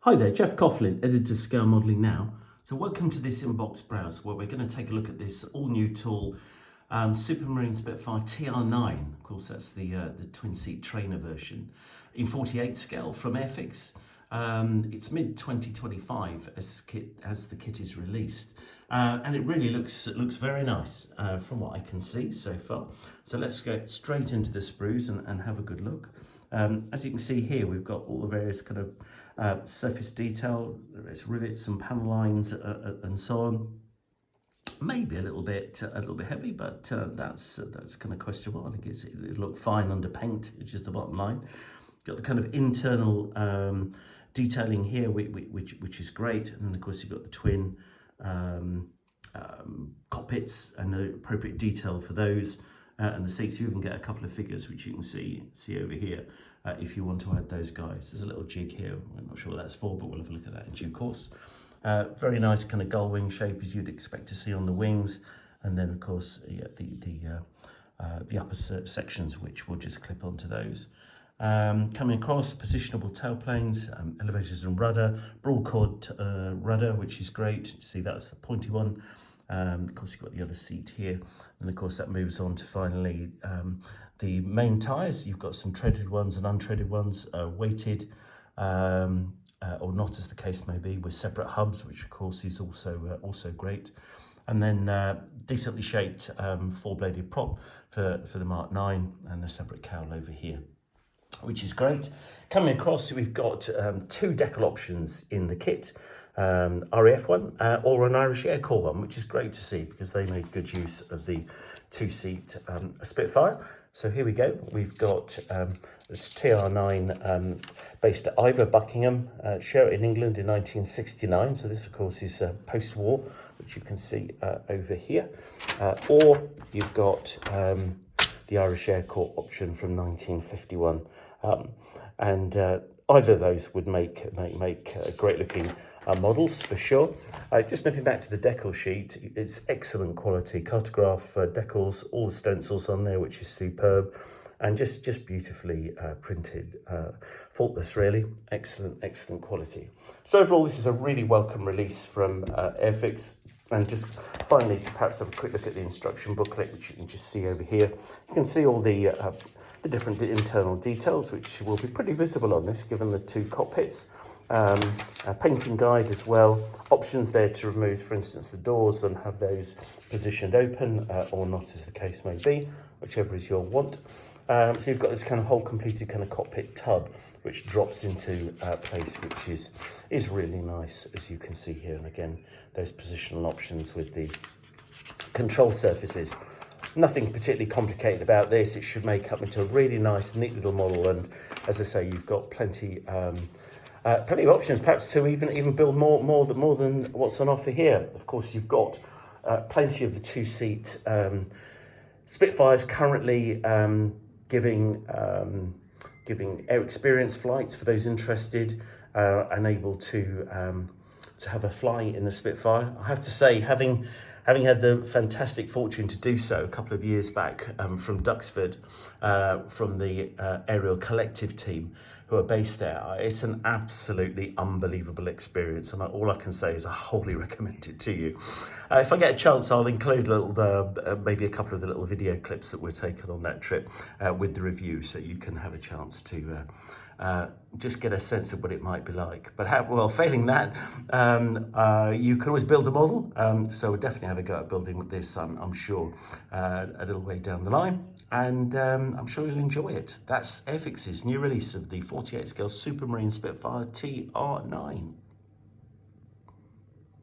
Hi there, Geoff Coughlin, Editor Scale Modelling Now. So welcome to this inbox browse where we're going to take a look at this all new tool, Supermarine Spitfire TR.9. Of course, that's the twin seat trainer version in 48 scale from Airfix. It's mid 2025 as the kit is released, and it really looks very nice from what I can see so far. So let's go straight into the sprues and have a good look. As you can see here, we've got all the various kind of surface detail, various rivets and panel lines and so on. Maybe a little bit heavy, but that's kind of questionable. I think it looked fine under paint, which is the bottom line. Got the kind of internal detailing here, which is great, and then of course you've got the twin cockpits and the appropriate detail for those. And the seats, you even get a couple of figures which you can see over here if you want to add those guys. There's a little jig here, I'm not sure what that's for, but we'll have a look at that in due course. Very nice kind of gull wing shape as you'd expect to see on the wings, and then of course the upper sections which will just clip onto those. Coming across, positionable tailplanes, elevators and rudder, broad chord rudder, which is great. See, that's the pointy one. Of course, you've got the other seat here, and of course that moves on to finally the main tyres. You've got some treaded ones and untreaded ones, weighted or not, as the case may be, with separate hubs, which of course is also great. And then decently shaped four-bladed prop for the Mark 9, and a separate cowl over here, which is great. Coming across, we've got two decal options in the kit. RAF one or an Irish Air Corps one, which is great to see because they made good use of the two-seat Spitfire. So here we go. We've got this TR9 based at Ivor, Buckingham, Sheraton, England in 1969. So this, of course, is post-war, which you can see over here. Or you've got the Irish Air Corps option from 1951. Either of those would make great-looking models for sure. Just nipping back to the decal sheet, it's excellent quality cartograph decals, all the stencils on there, which is superb, and just beautifully printed, faultless really, excellent quality. So overall, this is a really welcome release from Airfix. And just finally, to perhaps have a quick look at the instruction booklet, which you can just see over here. You can see all the different internal details, which will be pretty visible on this, given the two cockpits. A painting guide as well. Options there to remove, for instance, the doors and have those positioned open or not, as the case may be, whichever is your want. So you've got this kind of whole completed kind of cockpit tub, which drops into place, which is really nice, as you can see here. And again, those positional options with the control surfaces. Nothing particularly complicated about this. It should make up into a really nice, neat little model. And as I say, you've got plenty of options, perhaps to even build more than what's on offer here. Of course, you've got plenty of the two-seat Spitfires currently giving air experience flights for those interested and able to have a fly in the Spitfire. I have to say, having had the fantastic fortune to do so a couple of years back from Duxford, from the Aerial Collective team who are based there, it's an absolutely unbelievable experience, and all I can say is I wholly recommend it to you. If I get a chance, I'll include maybe a couple of the little video clips that were taken on that trip with the review, so you can have a chance to just get a sense of what it might be like. But failing that, you can always build a model. So we'll definitely have a go at building with this, I'm sure, a little way down the line. And I'm sure you'll enjoy it. That's Airfix's new release of the 48 scale Supermarine Spitfire TR9.